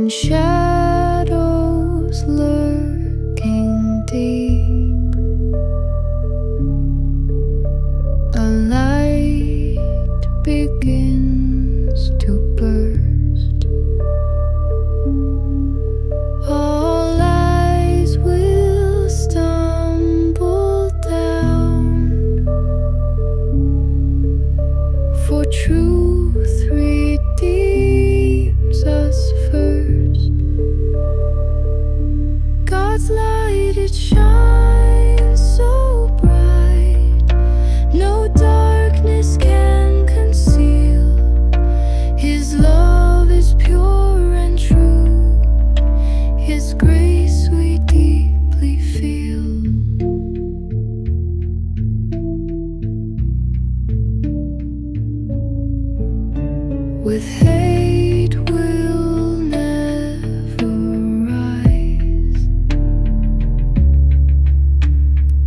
in shadows lurking deep, a light begins to burst. All eyes will stumble down, for truth redeems us first. God's light, it shines so bright, no darkness can conceal. His love is pure and true, His grace we deeply feel. With hate will never rise,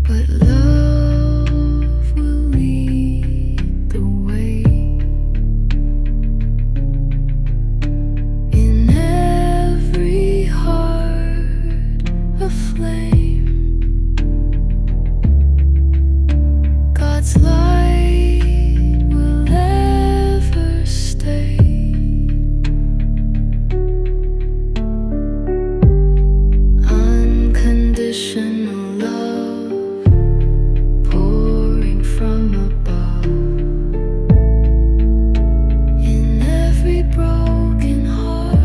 but love will lead the way. In every heart a flame, God's light will ever stay. Unconditional love pouring from above. In every broken heart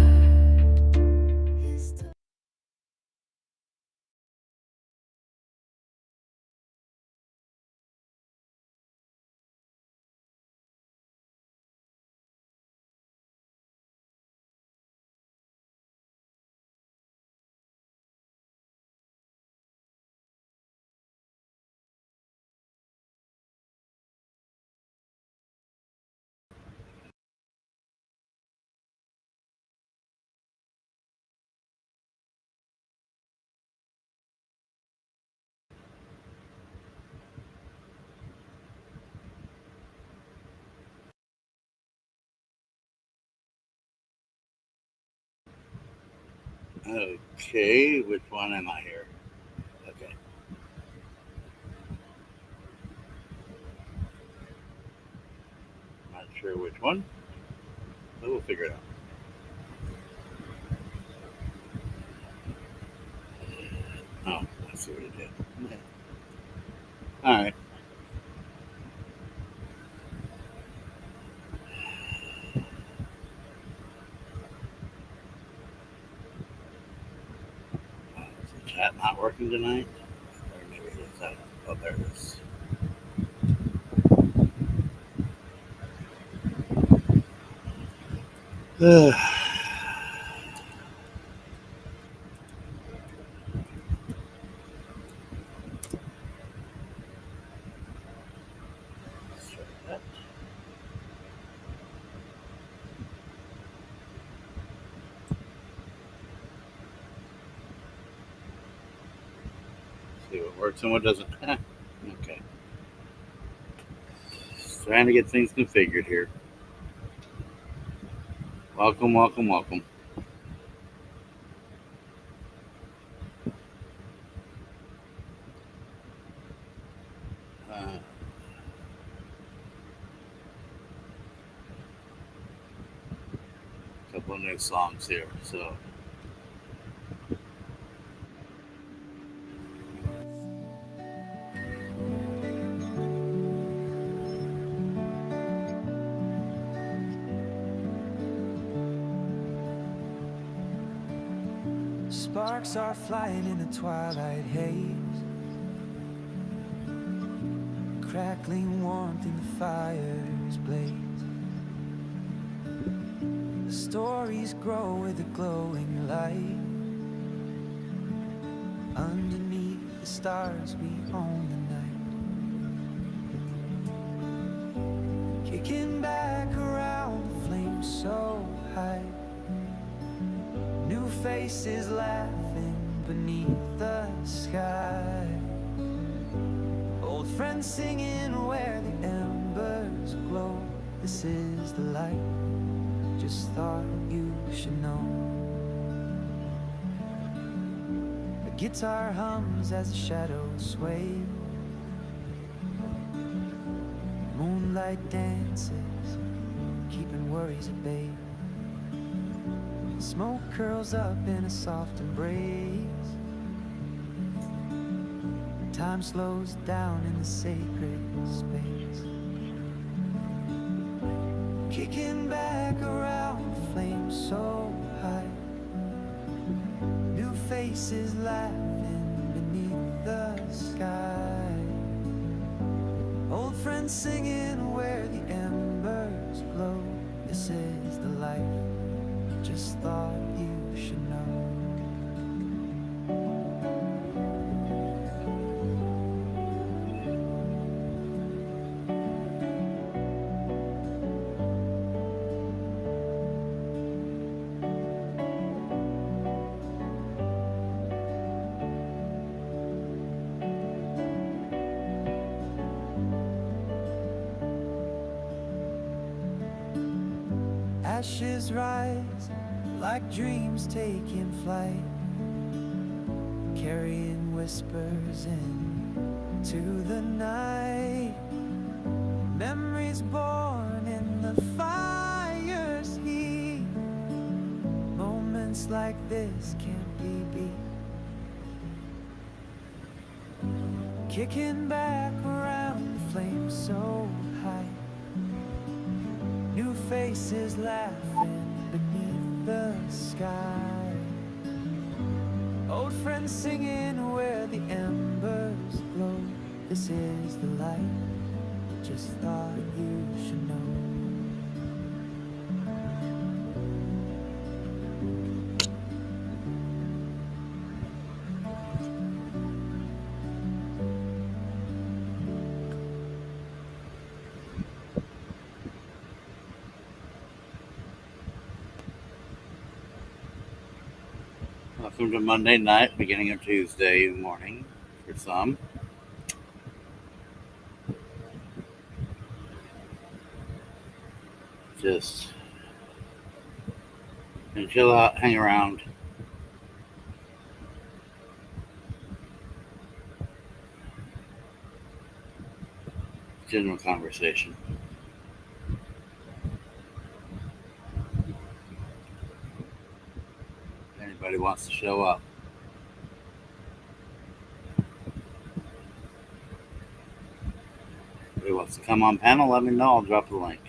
is the Okay, which one am I here? Okay. Not sure which one, but we'll figure it out. Oh, I see what it did. Okay. All right. Is the chat not working tonight? Or maybe it is. I don't know. Oh, there it is. Let's try that. See what works and what doesn't. Okay. Just trying to get things configured here. Welcome, welcome, welcome. A couple of new songs here, so. Sparks are flying in the twilight haze, crackling warmth in the fire's blaze. The stories grow with a glowing light. Underneath the stars we own the night, kicking back around the flames so high. New faces laughing beneath the sky. Old friends singing where the embers glow. This is the light, just thought you should know. Guitar hums as the shadows sway. Moonlight dances, keeping worries at bay. Smoke curls up in a soft embrace. Time slows down in the sacred space. Kicking back around the flames so high. New faces laughing beneath the sky. Old friends singing where the embers glow. This is the life, just thought you should know. Ashes rise like dreams taking flight, carrying whispers into the night. Memories born in the fire's heat. Moments like this can't be beat. Kicking back around the flames so high. New faces laughing beneath the sky. Old friends singing where the embers glow. This is the light, just thought you should know. Welcome to Monday night, beginning of Tuesday morning for some. Just gonna chill out, hang around. General conversation. Anybody wants to show up. Anybody wants to come on panel, let me know. I'll drop the link.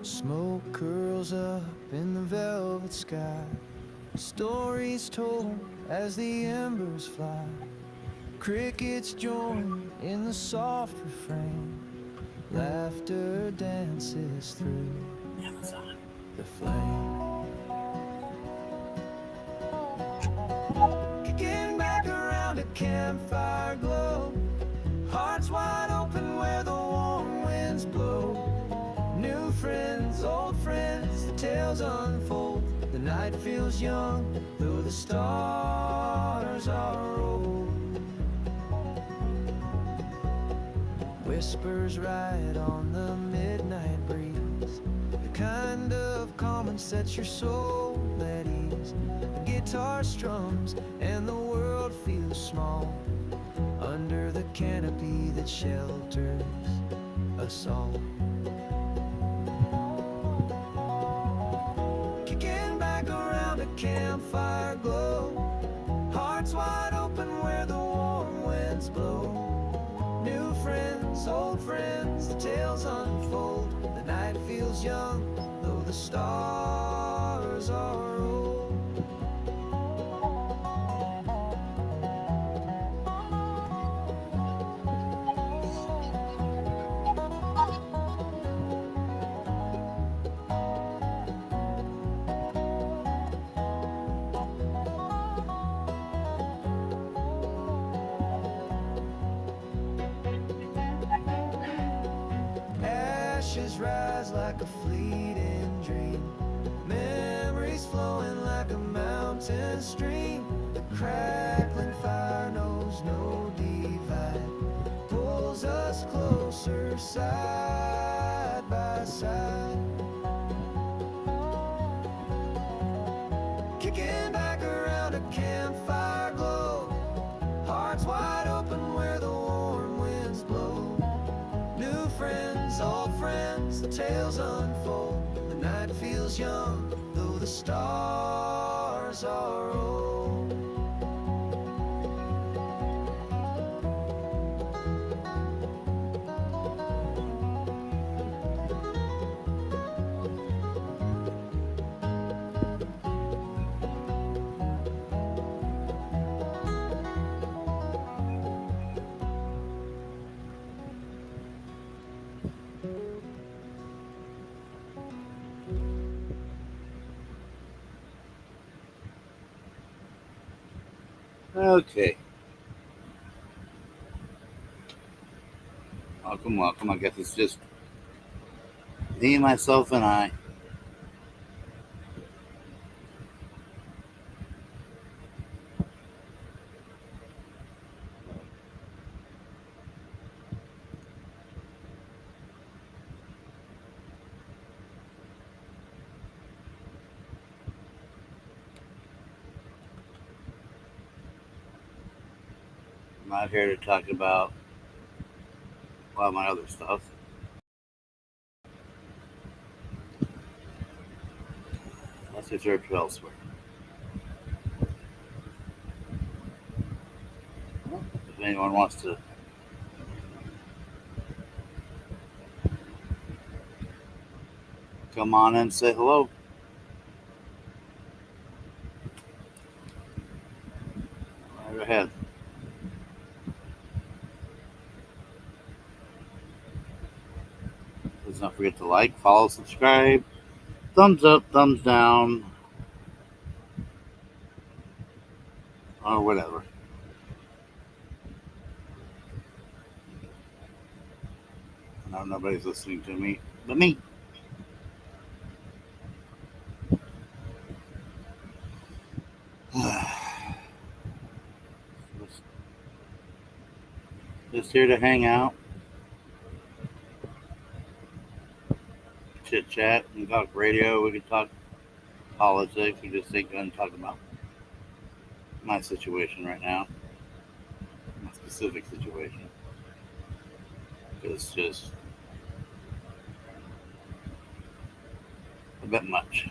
Smoke curls up in the velvet sky. Stories told as the embers fly. Crickets join in the soft refrain. Laughter dances through the flame. Kicking back around a campfire glow. Hearts wide open where the warm winds blow. New friends, old friends, the tales unfold. The night feels young, though the stars are old. Whispers ride on the midnight breeze. The kind of calm that sets your soul at ease. The guitar strums and the world feels small under the canopy that shelters us all. Campfire glow. Hearts wide open where the warm winds blow. New friends, old friends, the tales unfold. The night feels young, though the stars are old. Ashes rise like a fleeting dream. dancing stream. The crackling fire knows no divide, pulls us closer side by side. Kicking back around a campfire glow, hearts wide open where the warm winds blow. New friends, old friends, the tales unfold. The night feels young, though the stars are old. Okay. Welcome, welcome. I guess it's just me, myself, and I. I'm not here to talk about a lot of my other stuff. Let's research elsewhere. If anyone wants to come on and say hello, go ahead. Please don't forget to like, follow, subscribe, thumbs up, thumbs down, or whatever. I know nobody's listening to me but me. Just here to hang out, chit chat, and talk radio. We can talk politics. We just ain't going to talk about my situation right now, my specific situation. It's just a bit much.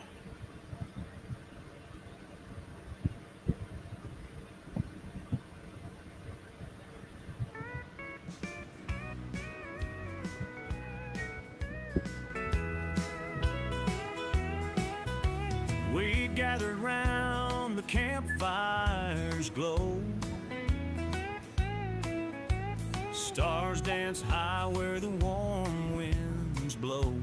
We gathered round the campfire's glow. Stars dance high where the warm winds blow.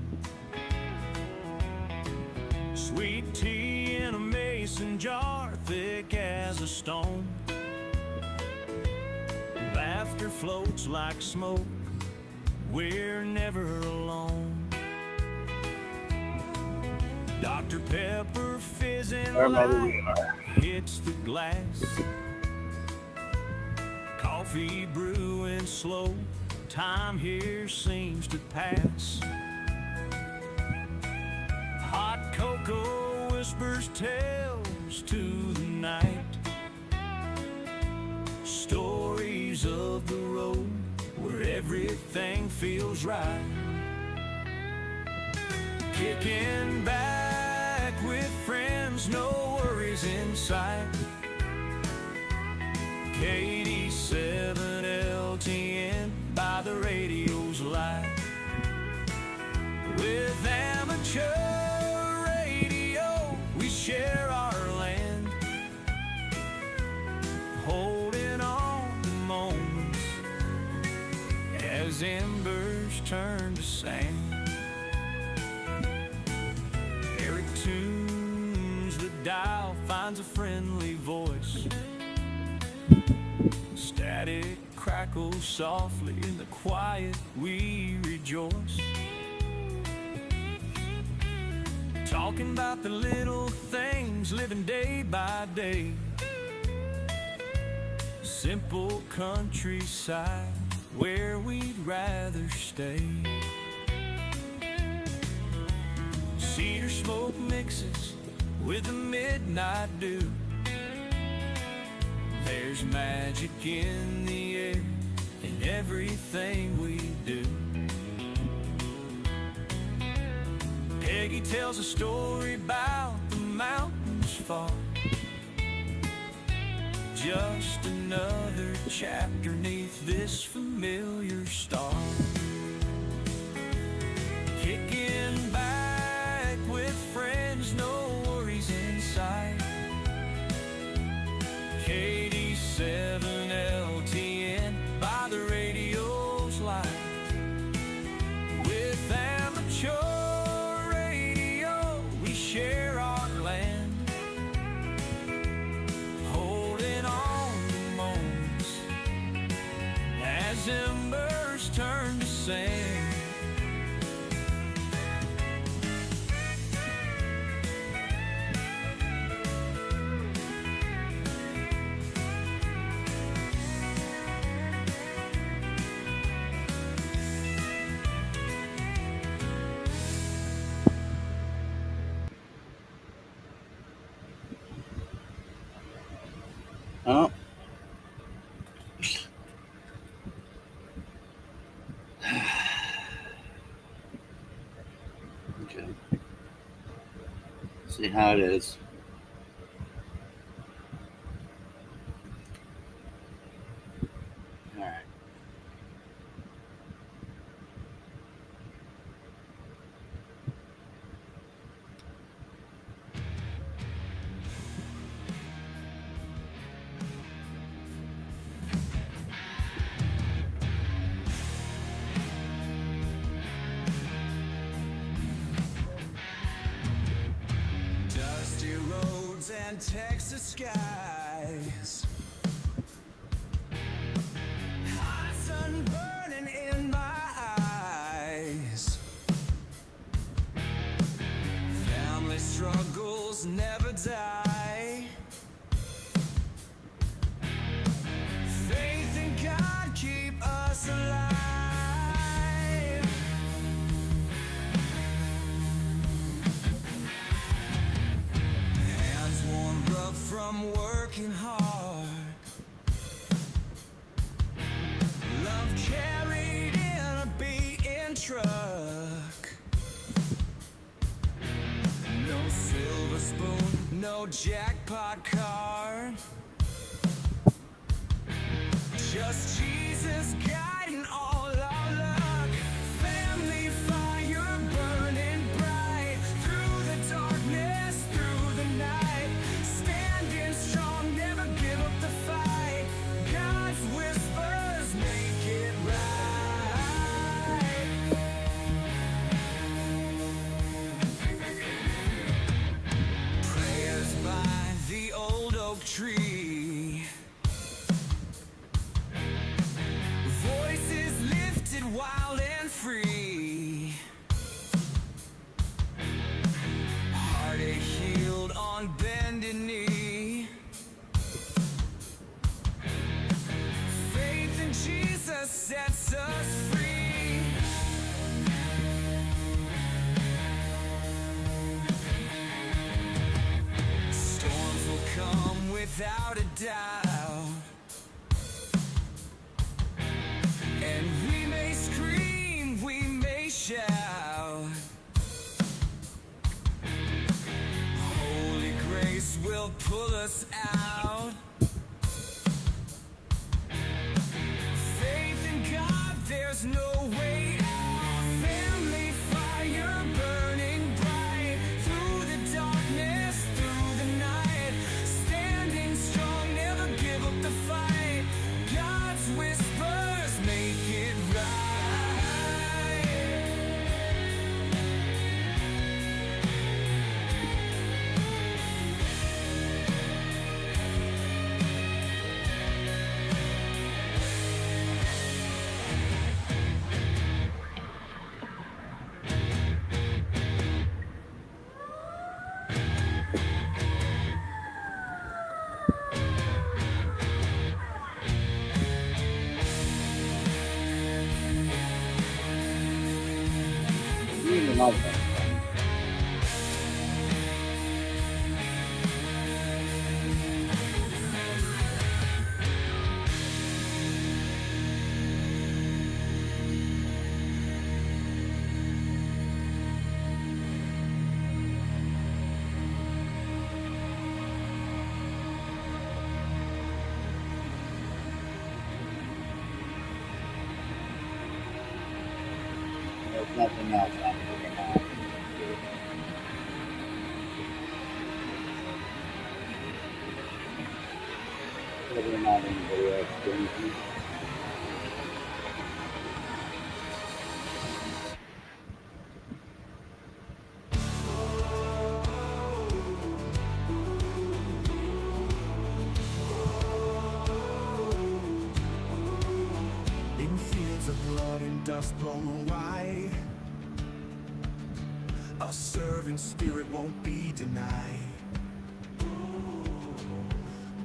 Sweet tea in a mason jar, thick as a stone. Laughter floats like smoke, we're never alone. Dr. Pepper fizzing light hits the glass. Coffee brewing slow, time here seems to pass. Hot cocoa whispers tales to the night. Stories of the road where everything feels right. Kicking back with friends, no worries in sight. 87 LTN by the radio's light. With amateur radio, we share our land, holding on to moments as embers turn to sand. Eric tunes the dial, finds a friendly voice. Static crackles softly in the quiet, we rejoice. talking about the little things, living day by day. Simple countryside where we'd rather stay. Cedar smoke mixes with the midnight dew. There's magic in the air in everything we do. Peggy tells a story about the mountains far. Just another chapter neath this familiar star. Kicking back with friends, no worries in sight. KD7LTN by the radio's light. With amateur radio, we share our land. Holding on to moments as embers turn to sand. Oh. Okay. See how it is. All right. Dusty roads and Texas skies. Hot sun burning in my eyes. Family struggles never die. Faith in God keep us alive. Hands worn rough from working hard. Love carried in a beaten truck. No silver spoon, no jackpot card. Just Jesus guiding all our luck. Family fire burning bright through the darkness, through the night. Standing strong, never give up the fight. God's whispers make it right. Prayers by the old oak tree. Voices lifted wild and free. Heartache healed on bended knee. Faith in Jesus sets us free. Storms will come without a doubt. And we may scream, we may shout. Holy grace will pull us out. Faith in God, there's no way out. Family fire burning bright through the darkness, through the night. Standing strong, never give up the fight. God's whispers make it right. nothing else I'm figuring out. Whether or not anybody else doing anything. In fields of blood and dust blown white, a servant spirit won't be denied.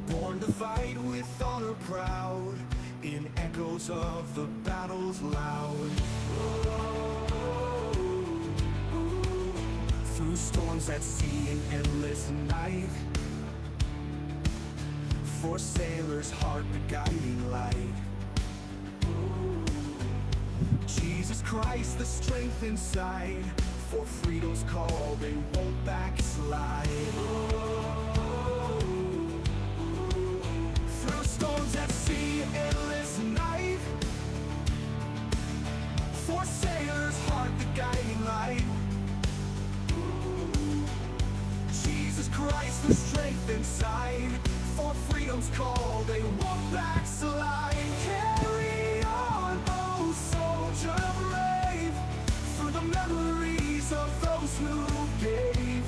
Born to fight with honor proud, in echoes of the battles loud. Through storms at sea and endless night, for sailors' heart the guiding light. Jesus Christ, the strength inside, for freedom's call they won't backslide. Through storms at sea and endless night, for sailors' heart the guiding light. Jesus Christ, the strength inside, for freedom's call they won't backslide. Carry on, oh soldier brave, through the memories of those who gave.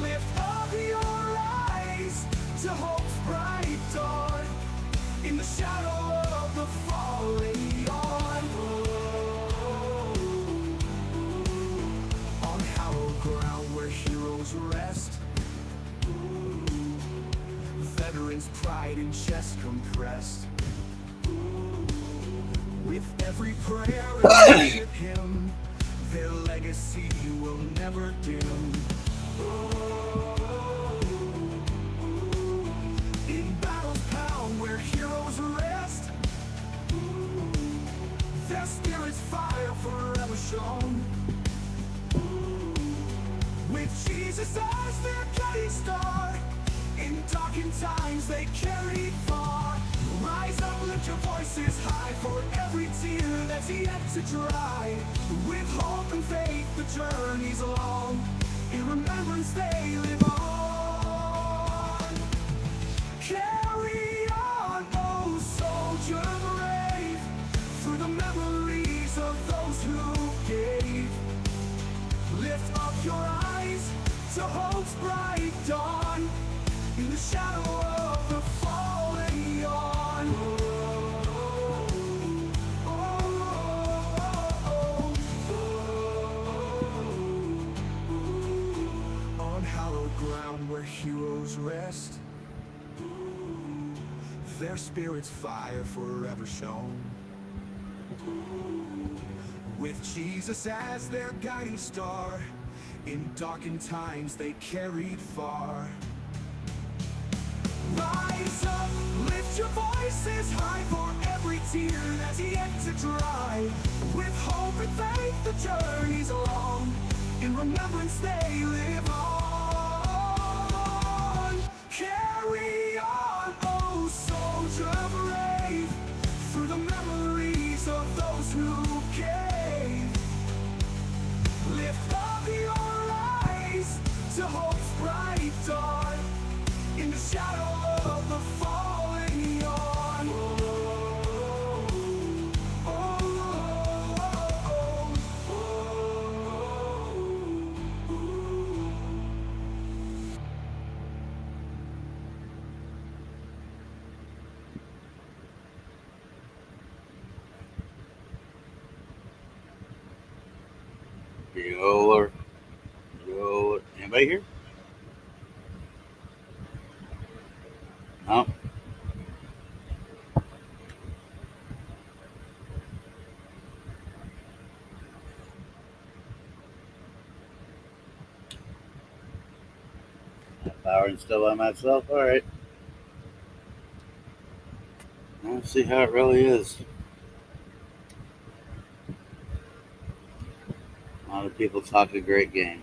Lift up your eyes to hope's bright dawn, in the shadow of the falling dawn. On hallowed ground where heroes rest, veterans' pride in chest compressed. With every prayer and worship hymn, their legacy will never dim. In battle's pound where heroes rest, their spirit's fire forever shone. With Jesus as their guiding star, in darkened times they carried far. Rise up, lift your voices high, for every tear that's yet to dry. With hope and faith the journey's long, in remembrance they live on. Carry on, oh soldier brave, through the memories of those who gave. Lift up your eyes to hope's bright dawn, in the shadow of the falling dawn. On hallowed ground where heroes rest, their spirit's fire forever shone. With Jesus as their guiding star, in darkened times they carried far. Rise up, lift your voices high, for every tear that's yet to dry. With hope and faith the journey's long, in remembrance they live on. Carry on, oh soldier brave, through the memories of those who gave. Lift up your eyes to hope's bright dawn, in the shadow of the falling dawn. Bueller. Anybody here? No. Half hour and still by myself. All right. Let's see how it really is. A lot of people talk a great game.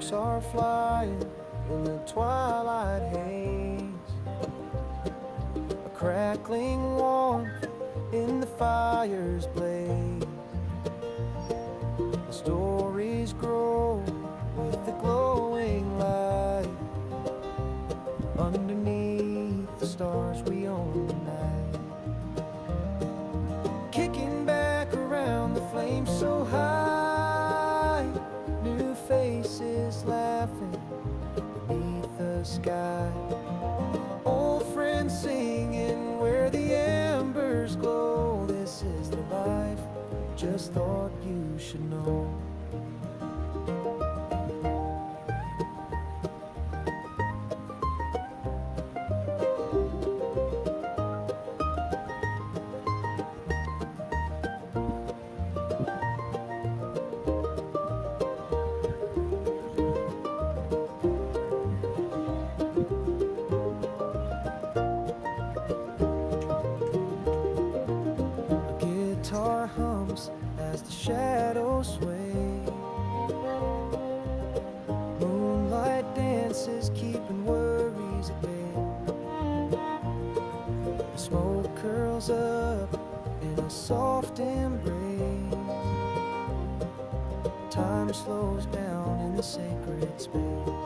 sparks are flying in the twilight haze. A crackling warmth in the fire's blaze. The stories grow with the glowing light. Underneath the stars we own the night. Kicking back around the flames so high. New faces laughing beneath the sky. Old friends singing where the embers glow. This is the life, just thought you should know. Guitar hums as the shadows sway. Moonlight dances, keeping worries at bay. The smoke curls up in a soft embrace. Time slows down in the sacred space.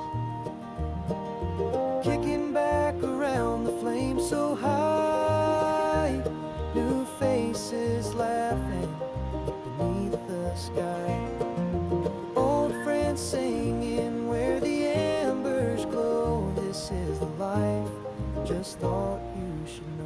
Kicking back around the flame so high. New faces laughing beneath the sky. Old friends singing where the embers glow. This is the life, just thought you should know.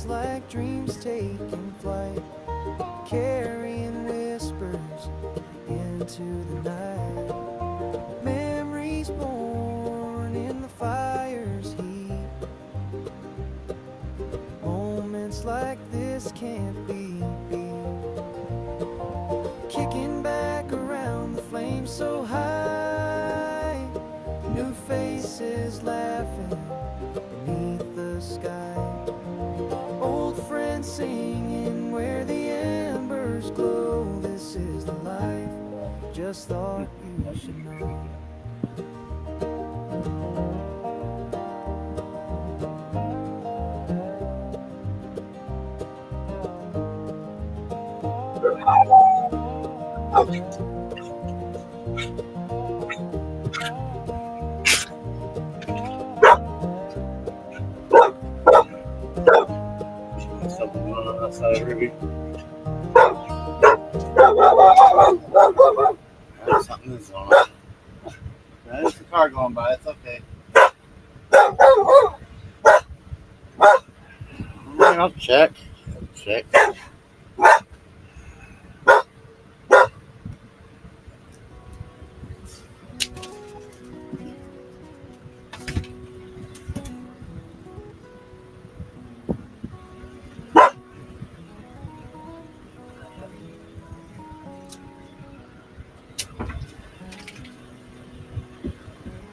Like dreams taking flight, carrying whispers into the night. Memories born in the fire's heat. Moments like this can't be beat. Kicking back around the flames so high. New faces laughing beneath the sky. Old friends singing where the embers glow. This is the life, just thought you should know. Something going on outside, Ruby. Something is going on. There's the car going by. It's okay. Alright, I'll check. Check.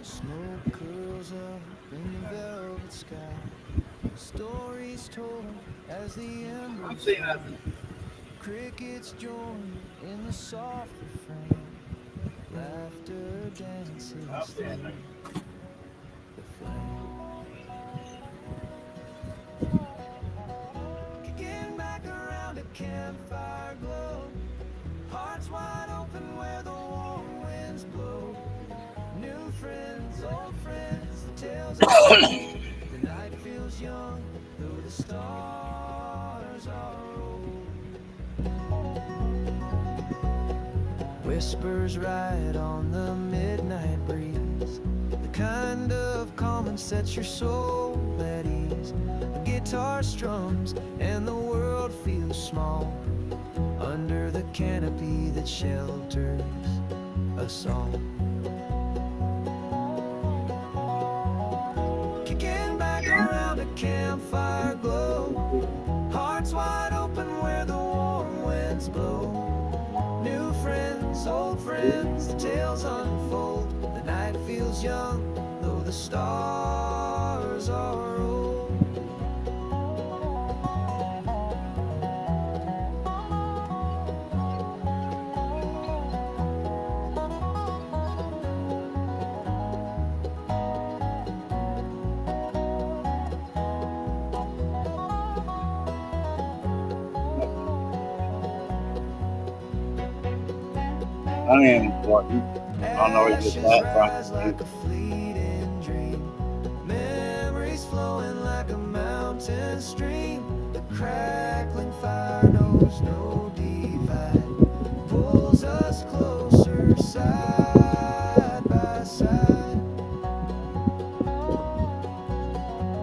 Smoke curls up in the velvet sky. Stories told as the I'm embers seeing nothing. crickets join in the soft refrain. Laughter dances I'm seeing through nothing. the flame. Kicking back around a campfire glow. Hearts wide open where the warm winds blow. New friends, old friends, the tales of the night feels young, though the stars are old. Whispers ride on the midnight breeze, the kind of calm that sets your soul at ease. The guitar strums and the world feels small under the canopy that shelters us all. campfire glow. Hearts wide open where the warm winds blow. New friends, old friends, the tales unfold. The night feels young, though the stars are old. I don't even important. I don't know where you get that Rise from. like a fleeting dream. Memories flowing like a mountain stream. The crackling fire knows no divide. Pulls us closer side by side.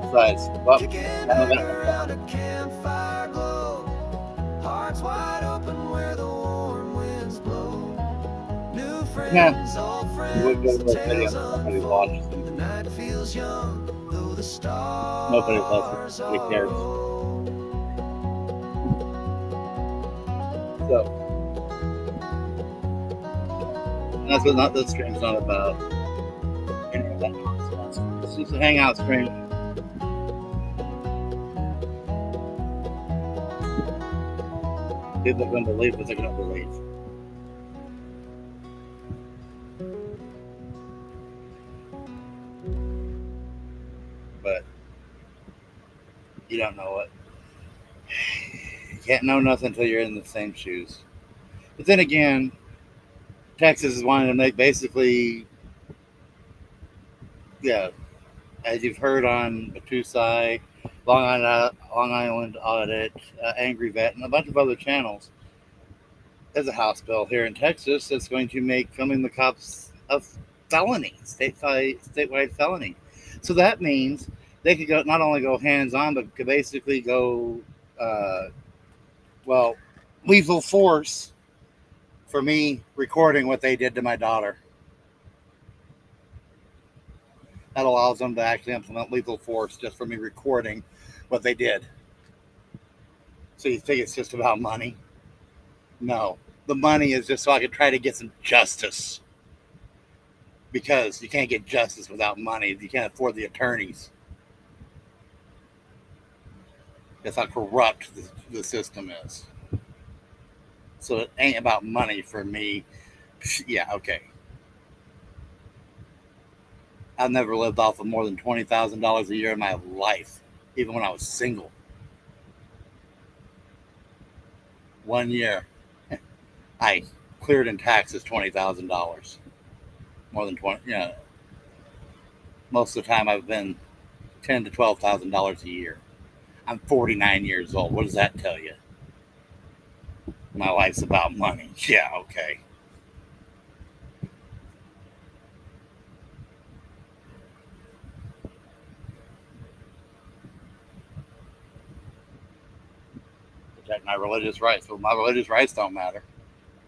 Besides, well, Kicking none of it that. around a campfire glow. Hearts wide open where the warm winds blow. New Yeah, friends, old you would go friends, to the a video tales that somebody unfold. watches The them. night feels young, though the Nobody listens. stars Nobody are cares. old. So, and that's what not this stream's not about. Any of that nonsense. It's just a hangout stream. People are going to believe what they're going to believe. But you don't know it. You can't know nothing until you're in the same shoes. But then again, Texas is wanting to make basically, yeah, as you've heard on Batusai, Long Island Audit, Angry Vet, and a bunch of other channels, there's a House bill here in Texas that's going to make filming the cops a felony, statewide felony. So that means they could go not only go hands on, but could basically go, well, lethal force for me recording what they did to my daughter. That allows them to actually implement lethal force just for me recording what they did. So you think it's just about money? No. The money is just so I could try to get some justice. Because you can't get justice without money. You can't afford the attorneys. That's how corrupt the system is. So it ain't about money for me. Yeah, okay. I've never lived off of more than $20,000 a year in my life, even when I was single. 1 year, I cleared in taxes $20,000. More than 20. Most of the time I've been $10,000 to $12,000 a year. I'm 49 years old. What does that tell you? My life's about money. Yeah, okay. Protect my religious rights. Well, my religious rights don't matter.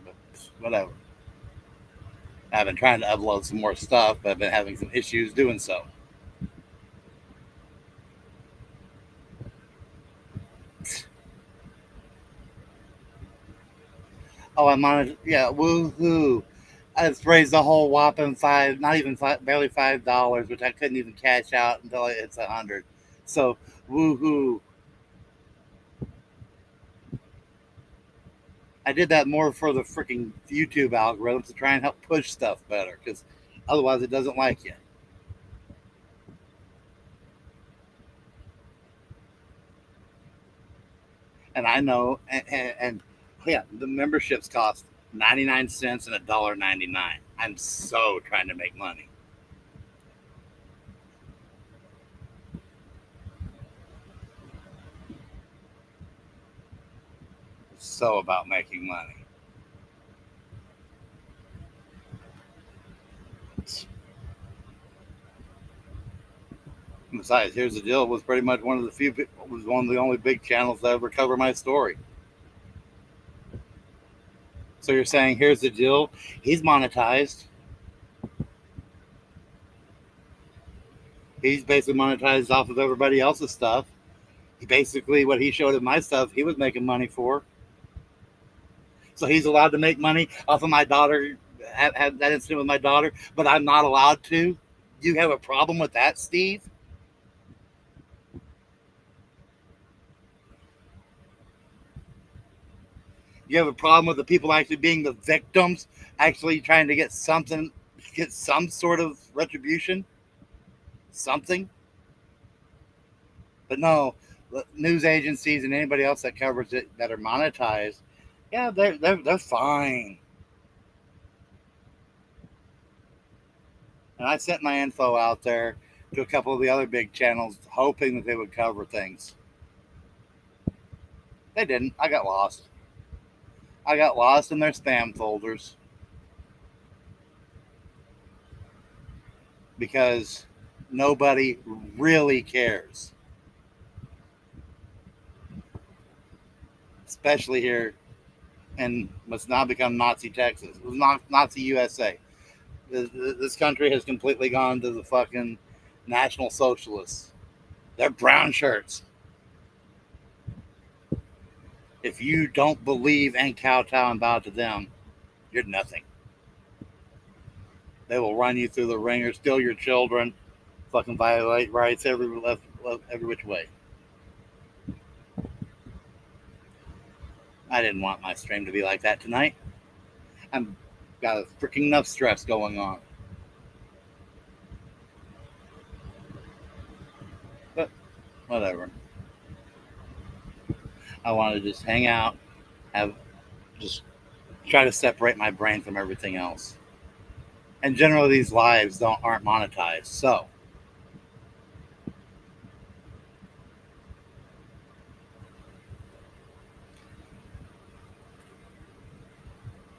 But whatever. I've been trying to upload some more stuff, but I've been having some issues doing so. Oh, I'm on it. Yeah, woohoo. I've raised a whole whopping not even barely $5, which I couldn't even cash out until it's 100. So, woohoo. I did that more for the freaking YouTube algorithm to try and help push stuff better, because otherwise it doesn't like you. And I know, and yeah, the memberships cost 99 cents and $1.99. I'm so trying to make money. So about making money. Besides, here's the deal. It was pretty much one of the only big channels that ever cover my story. So you're saying, here's the deal. He's monetized. He's basically monetized off of everybody else's stuff. Basically, what he showed in my stuff, he was making money for. So he's allowed to make money off of my daughter, have that incident with my daughter, but I'm not allowed to. You have a problem with that, Steve? You have a problem with the people actually being the victims, actually trying to get something, get some sort of retribution, something? But no, news agencies and anybody else that covers it that are monetized, yeah, they're fine. And I sent my info out there to a couple of the other big channels, hoping that they would cover things. They didn't. I got lost. I got lost in their spam folders because nobody really cares, especially here in what's now become Nazi Texas. It was not Nazi USA. This country has completely gone to the fucking National Socialists. They're brown shirts. If you don't believe and kowtow and bow to them, you're nothing. They will run you through the ringer, steal your children, fucking violate rights every which way. I didn't want my stream to be like that tonight. I've got a freaking enough stress going on. But whatever. I want to just hang out, just try to separate my brain from everything else. And generally, these lives aren't monetized, so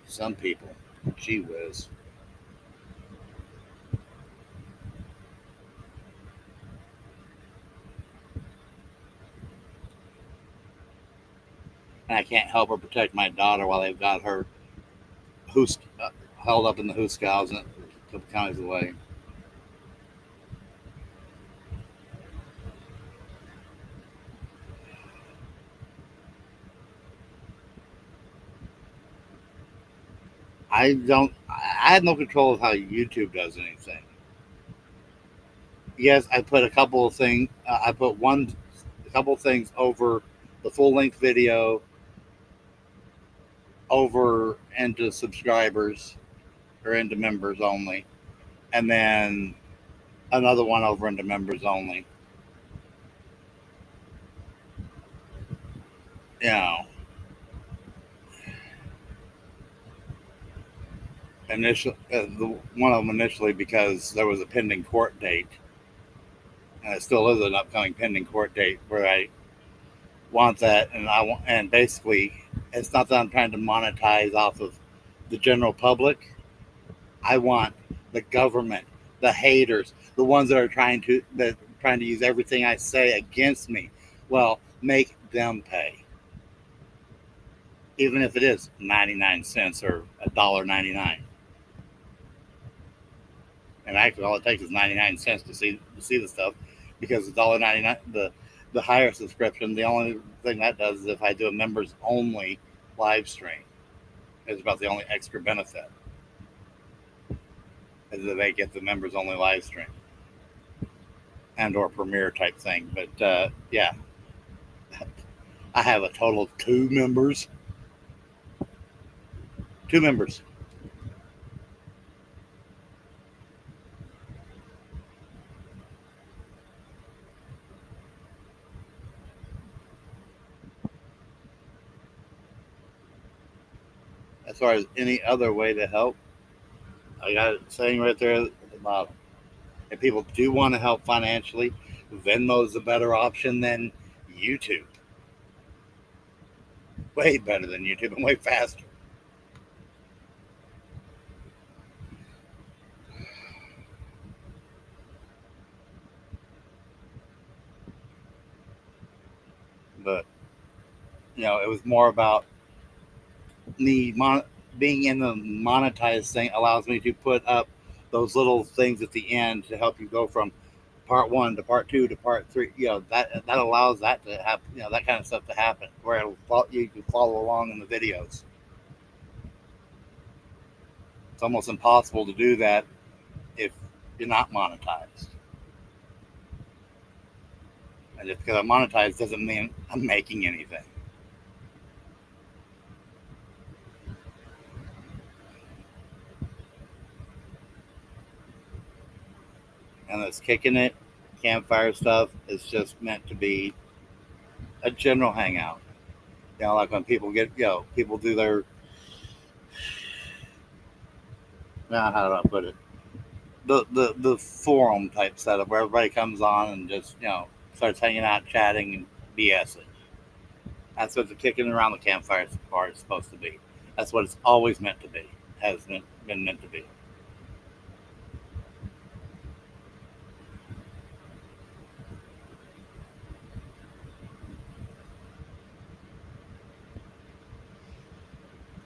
some people, gee whiz. And I can't help or protect my daughter while they've got her held up in the Hooska house a couple counties away. I have no control of how YouTube does anything. Yes, I put a couple of things. I put a couple of things over the full length video over into subscribers or into members only, and then another one over into members only. You know, one of them initially because there was a pending court date, and it still is an upcoming pending court date where I want that, and basically, it's not that I'm trying to monetize off of the general public. I want the government, the haters, the ones that are trying to use everything I say against me. Well, make them pay, even if it is 99 cents or $1.99. And actually, all it takes is 99 cents to see the stuff, because $1.99, the higher subscription, the only thing that does is if I do a members only live stream, is about the only extra benefit, is that they get the members only live stream and or premiere type thing. But yeah, I have a total of 2 members. 2 members. As far as any other way to help, I got it saying right there at the bottom. If people do want to help financially, Venmo is a better option than YouTube. Way better than YouTube and way faster. But, it was more about me being in the monetized thing allows me to put up those little things at the end to help you go from part 1 to part 2 to part 3. That allows that to happen. That kind of stuff to happen where you can follow along in the videos. It's almost impossible to do that if you're not monetized. And just because I'm monetized doesn't mean I'm making anything. And this Kicking It campfire stuff is just meant to be a general hangout. Like when people people do their, how do I put it? The forum type setup where everybody comes on and just, starts hanging out, chatting, and BSing. That's what the kicking around the campfire part is supposed to be. That's what it's always meant to be. Has been meant to be.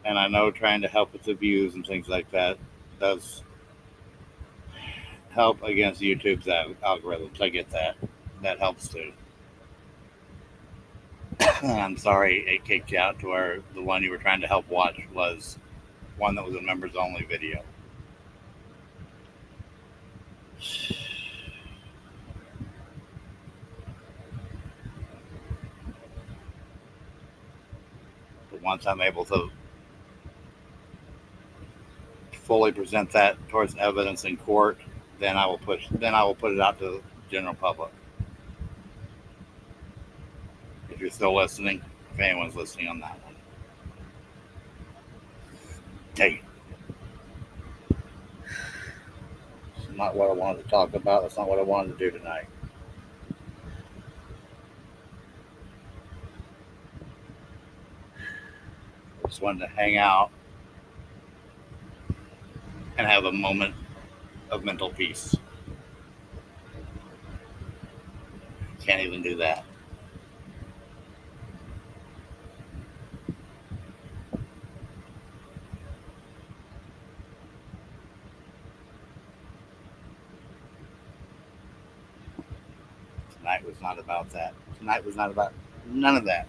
And I know trying to help with the views and things like that does help against YouTube's algorithms. I get that. That helps too. I'm sorry it kicked you out to where the one you were trying to help watch was one that was a members only video. But once I'm able to fully present that towards evidence in court, then I will put it out to the general public. If you're still listening, if anyone's listening on that one. Hey. It's not what I wanted to talk about. That's not what I wanted to do tonight. I just wanted to hang out and have a moment of mental peace. Can't even do that. Tonight was not about that. Tonight was not about none of that.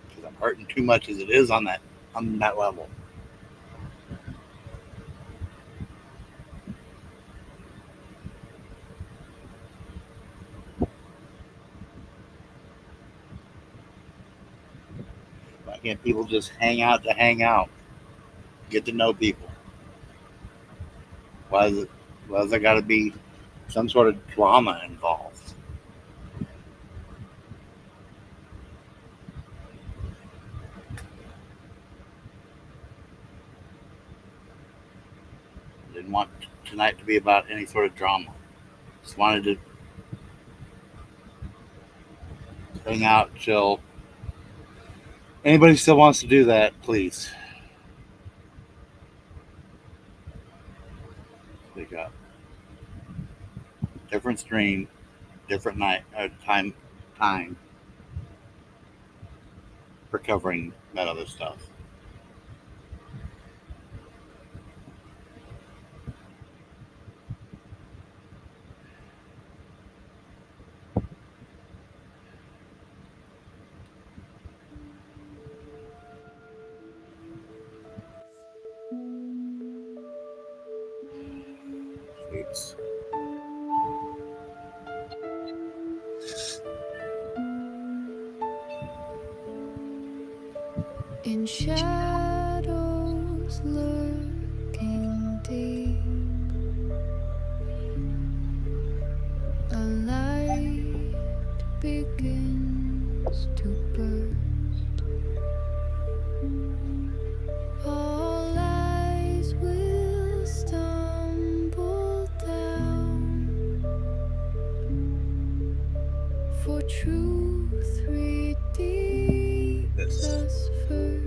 Because I'm hurting too much as it is on that level. Why can't people just hang out to hang out? Get to know people. Why is there got to be some sort of drama involved? I didn't want tonight to be about any sort of drama. Just wanted to hang out, chill. Anybody still wants to do that, please. Speak up. Different stream, different night, time for covering that other stuff. Oops. In shadows lurking deep, a light begins to burst. All eyes will stumble down, for truth redeems us first.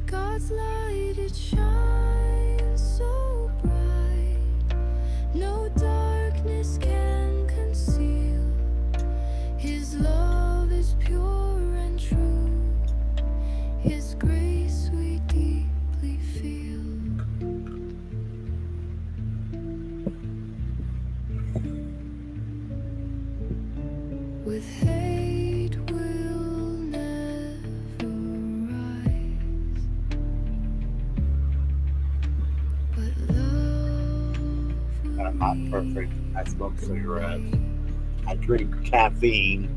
God's light, it shines so bright, no darkness can conceal. His love is pure and true, I'm not perfect. I smoke cigarettes. I drink caffeine.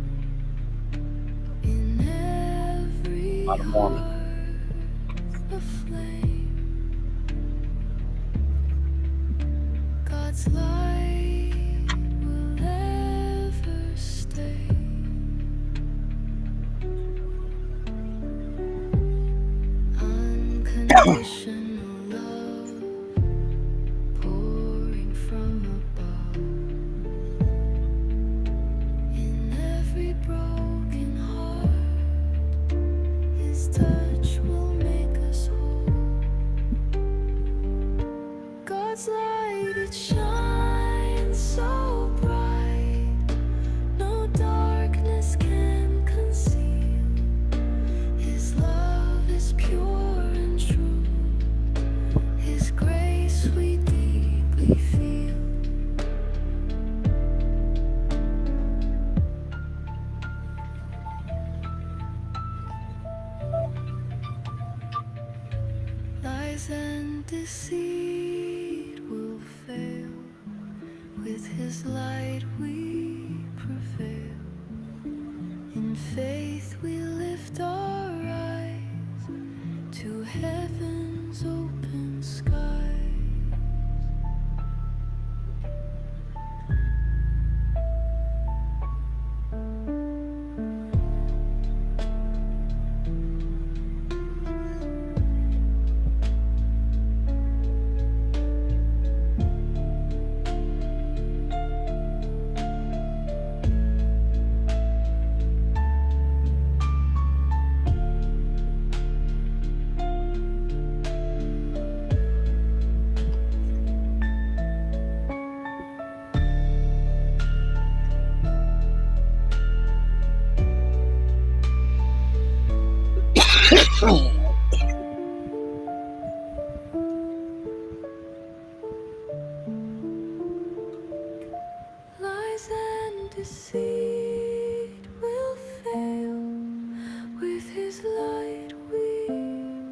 in every Not a Mormon. heart aflame. God's light will ever stay. Unconditional love pouring from above. In every broken heart, His touch will make us whole. God's light, it shines so bright, no darkness can conceal. His love is pure and true, His grace we deeply feel. Lies and deceit will fail, with His light we prevail. In faith we lift our eyes to heaven's open skies. Lies and deceit will fail, with His light we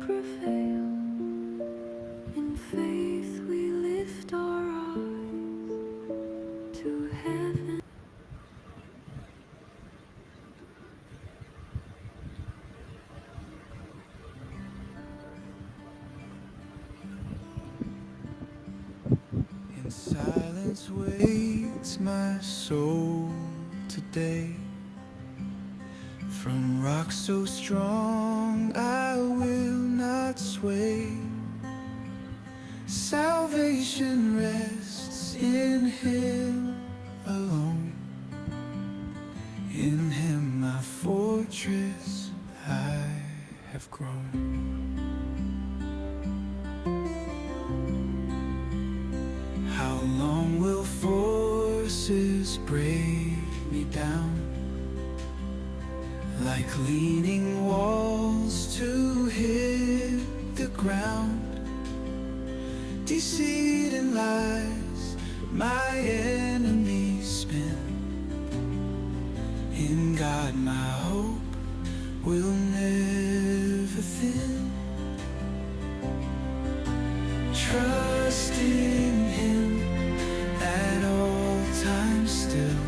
prevail. In faith we lift our eyes to heaven. In silence waits my soul today. From rock so strong I will not sway. Salvation rests in Him alone. In Him my fortress I have grown. How long will forces break me down, like leaning walls to hit the ground? Deceit and lies my enemies spin. In God my hope will never thin. Trust in Him at all times still.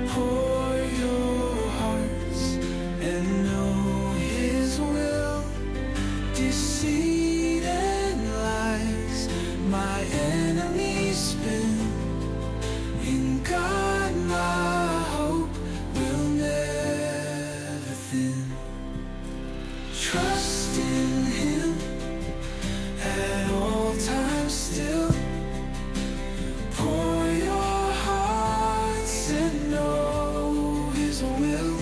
Pour your hearts and know His will. Deceit and lies my enemies spin. In God my hope will never thin. Trust in Him at all times still. Pour your hearts and know His will.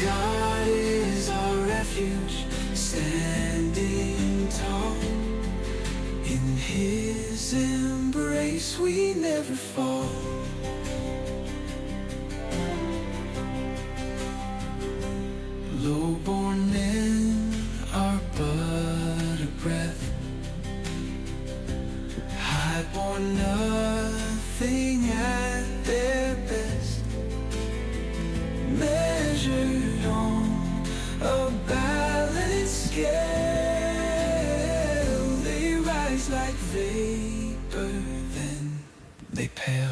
God is our refuge, standing tall. In His embrace we never fall. Low-born men are but a breath, high-born nothing at their best. Measured on a balanced scale, they rise like vapor deeper than they pale.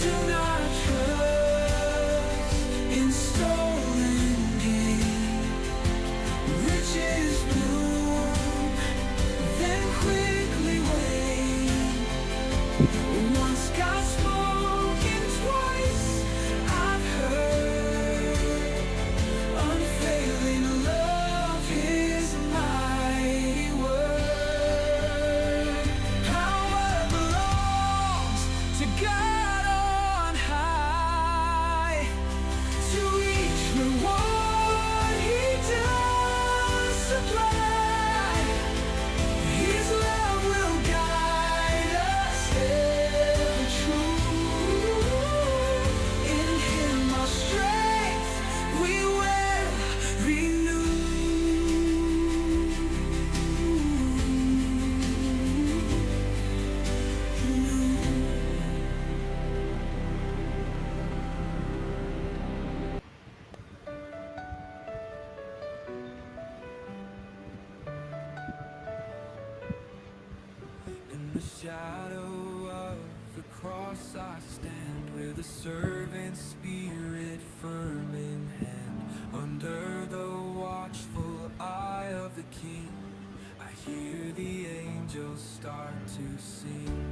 Do not trust in stolen gain. Riches bloom, then quickly wane. Once got spoken, twice I've heard. Unfailing love is my word. Power belongs to God on high. To each reward He does supply. His love will guide us ever true. In Him our strength we will renew. In the shadow of the cross I stand, where the servant spirit firm in hand. Under the watchful eye of the King, I hear the angels start to sing.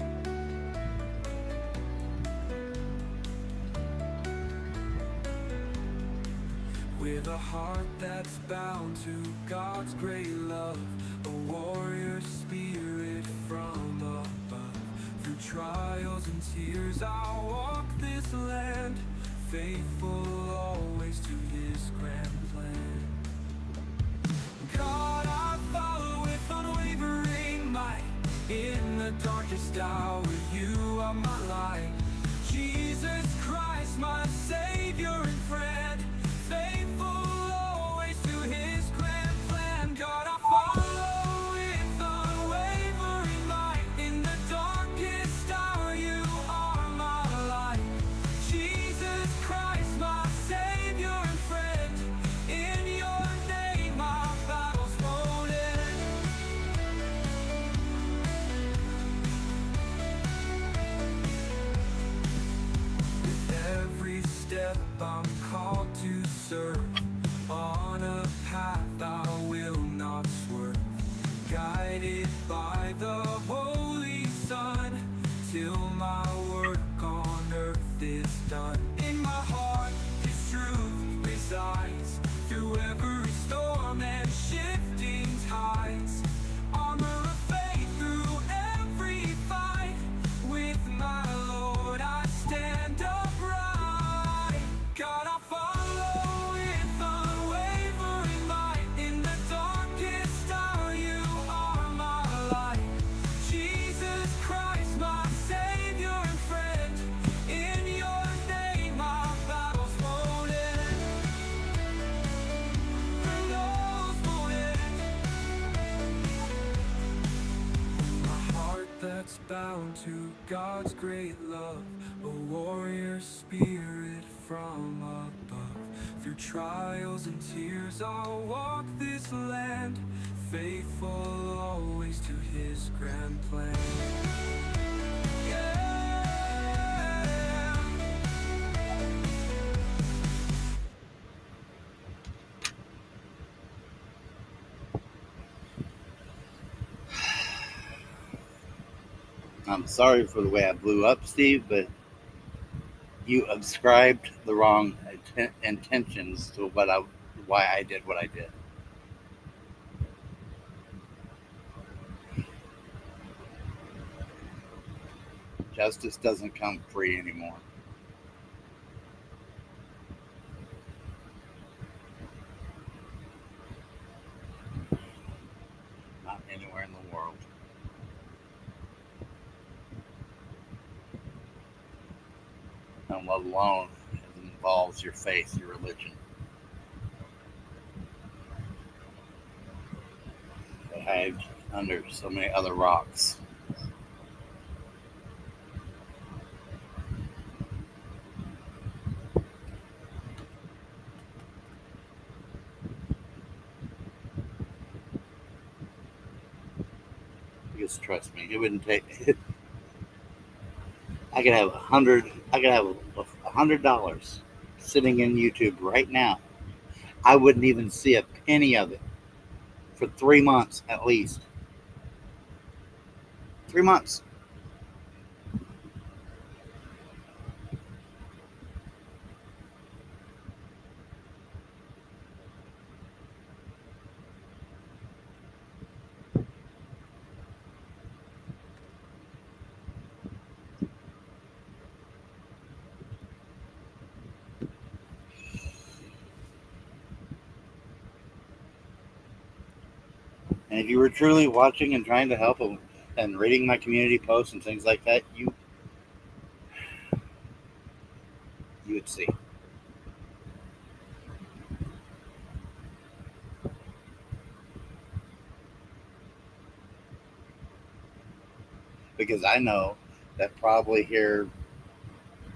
With a heart that's bound to God's great love, a warrior spirit from above. Through trials and tears I'll walk this land, faithful always to His grand plan. God, I follow with unwavering might. In the darkest hour, You are my light. Jesus Christ, my Savior and friend, faithful always to His grand plan. God, I follow with unwavering might. In the darkest hour, You are my light. Jesus Christ, my Savior and friend, in Your name my battles won't end. With every step I'm called to serve, on a path I will not swerve. Guided by the Holy Son, till my work on earth is done. In my heart His truth resides, through every storm and shifting tides. Armor of faith through every fight. With my Lord I stand upright. God, I follow with unwavering might. In the darkest hour, You are my light. Jesus Christ, my Savior and friend, in Your name my battles won't end. Those won't end. My heart that's bound to God's great love, a warrior spirit from above. Through trials and tears I'll walk this land, faithful always to His grand plan. Yeah. I'm sorry for the way I blew up, Steve, but you ascribed the wrong intentions to why I did what I did. Justice doesn't come free anymore. Not anywhere in the world. And let alone it involves your faith, your religion. They hide under so many other rocks. just trust me. It wouldn't take. I could have a hundred. I could have $100 sitting in YouTube right now. I wouldn't even see a penny of it for 3 months at least. 3 months. And if you were truly watching and trying to help them and reading my community posts and things like that, you would see. Because I know that probably here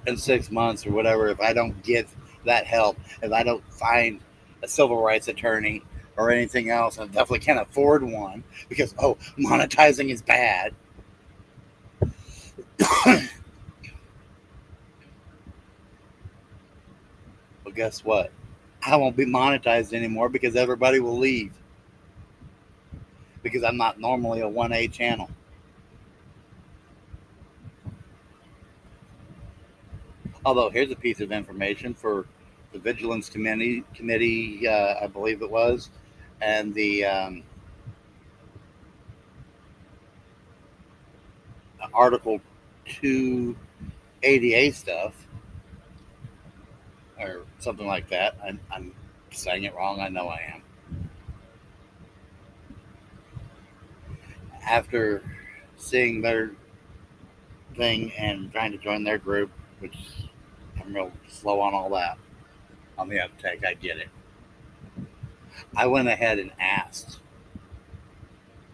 in 6 months or whatever, if I don't get that help, if I don't find a civil rights attorney or anything else, I definitely can't afford one because monetizing is bad. Well, guess what? I won't be monetized anymore because everybody will leave because I'm not normally a 1A channel. Although here's a piece of information for the Vigilance Committee, I believe it was, and the Article 2 ADA stuff, or something like that. I'm saying it wrong. I know I am. After seeing their thing and trying to join their group, which I'm real slow on all that, on the uptake, I get it. I went ahead and asked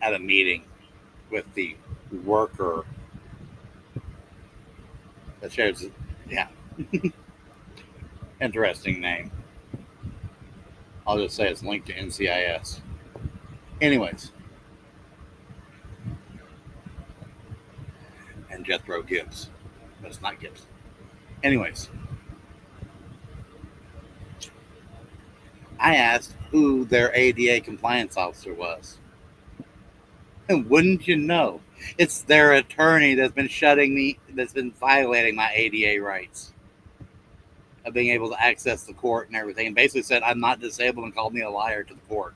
at a meeting with the worker that shares, yeah, interesting name. I'll just say it's linked to NCIS. Anyways, and Jethro Gibbs, but it's not Gibbs. Anyways, I asked who their ADA compliance officer was. And wouldn't you know, it's their attorney that's been violating my ADA rights of being able to access the court and everything, and basically said I'm not disabled and called me a liar to the court.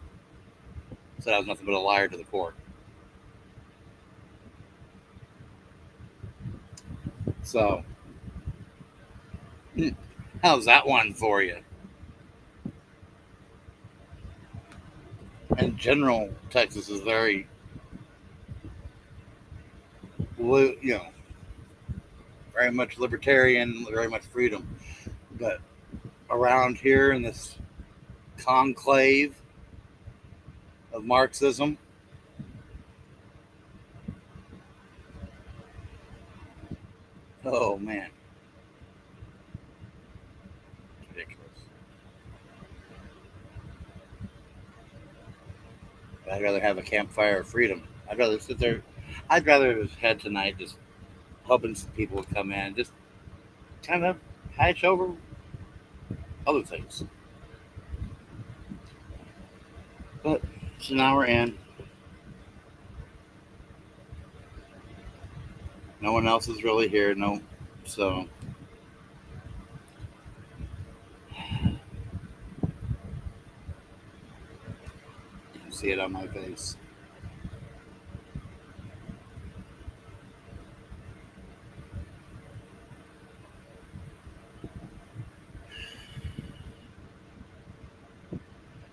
Said I was nothing but a liar to the court. So, how's that one for you? In general, Texas is very, very much libertarian, very much freedom. But around here in this conclave of Marxism, oh man, ridiculous. I'd rather have a campfire of freedom. I'd rather sit there. I'd rather head tonight just hoping some people would come in, just kind of hatch over other things. But so now we're in. No one else is really here. No, so you can see it on my face.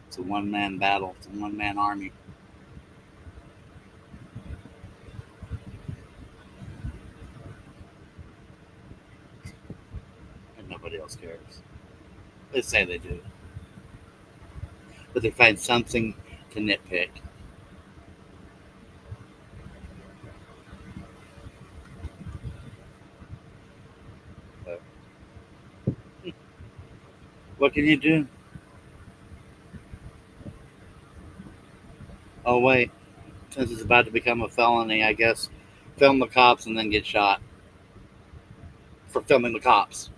It's a one-man battle. It's a one-man army. And nobody else cares. They say they do. But they find something to nitpick. But what can you do? Oh, wait. since it's about to become a felony, I guess, film the cops and then get shot for filming the cops.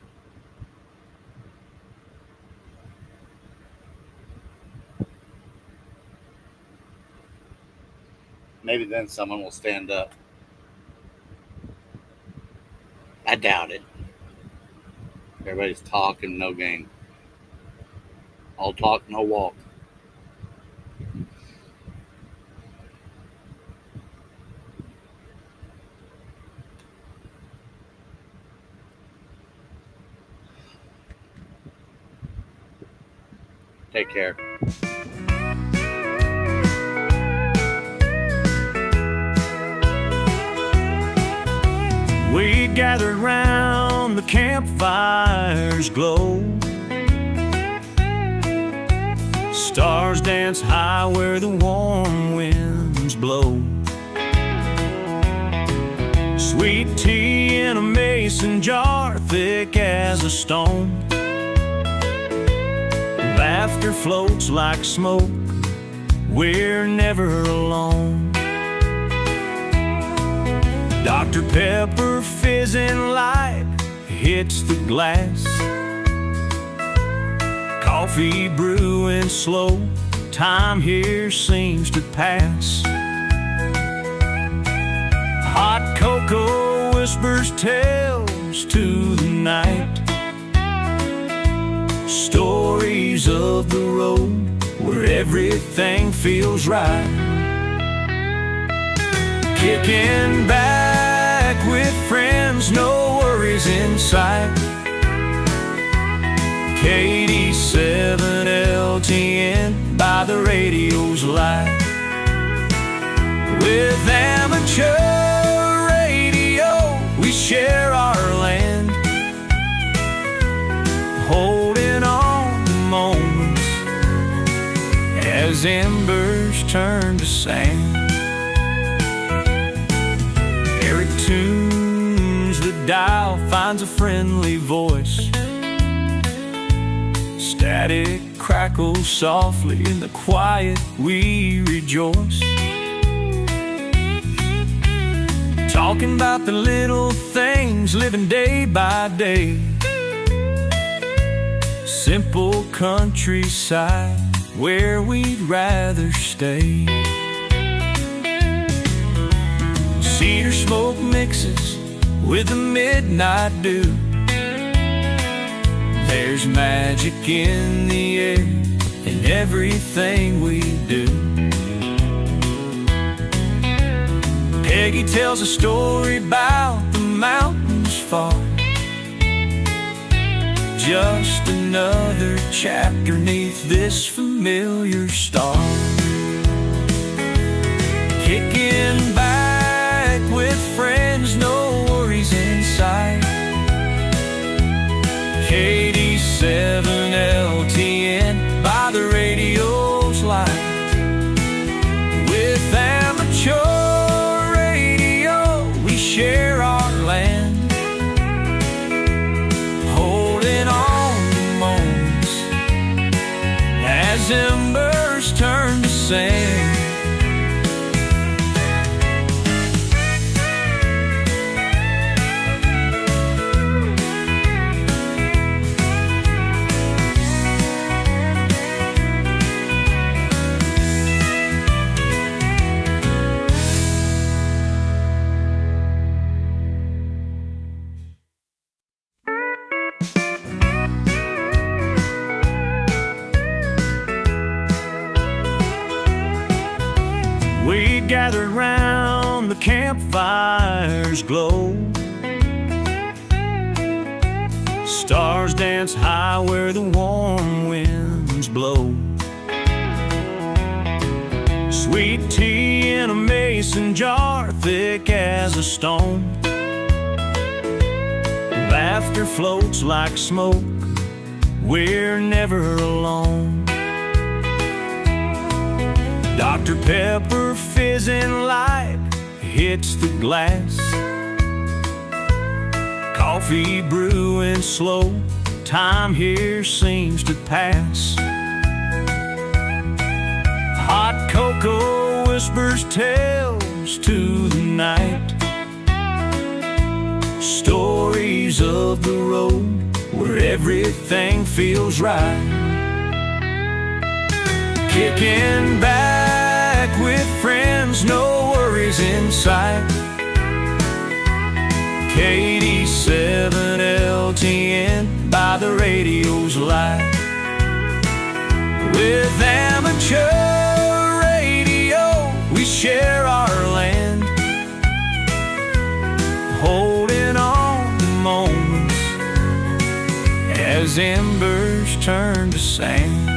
Maybe then someone will stand up. I doubt it. Everybody's talking, no game. All talk, no walk. Take care. We gathered round the campfire's glow. Stars dance high where the warm winds blow. Sweet tea in a mason jar, thick as a stone. Laughter floats like smoke, we're never alone. Dr. Pepper fizzing light hits the glass. Coffee brewing slow, time here seems to pass. Hot cocoa whispers tales to the night. Stories of the road where everything feels right. Kicking back with friends, no worries in sight. 87LTN by the radio's light. With amateur radio, we share our land, holding on to moments as embers turn to sand. Eric tunes the dial, finds a friendly voice. Static crackles softly in the quiet, we rejoice. Talking about the little things, living day by day. Simple countryside where we'd rather stay. Cedar smoke mixes with the midnight dew. There's magic in the air in everything we do. Peggy tells a story about the mountains far. Just another chapter neath this familiar star. Kicking back with friends, no worries in sight. 87LTN by the radio's light. With amateur radio, we share our land, holding on to moments as embers turn to sand. We gathered round the campfire's glow. Stars dance high where the warm winds blow. Sweet tea in a mason jar, thick as a stone. Laughter floats like smoke, we're never alone. Dr. Pepper fizzing light hits the glass. Coffee brewing slow, time here seems to pass. Hot cocoa whispers tales to the night, stories of the road where everything feels right. Kicking back with friends, no worries in sight. 87 LTN by the radio's light. With amateur radio, we share our land, holding on to moments as embers turn to sand.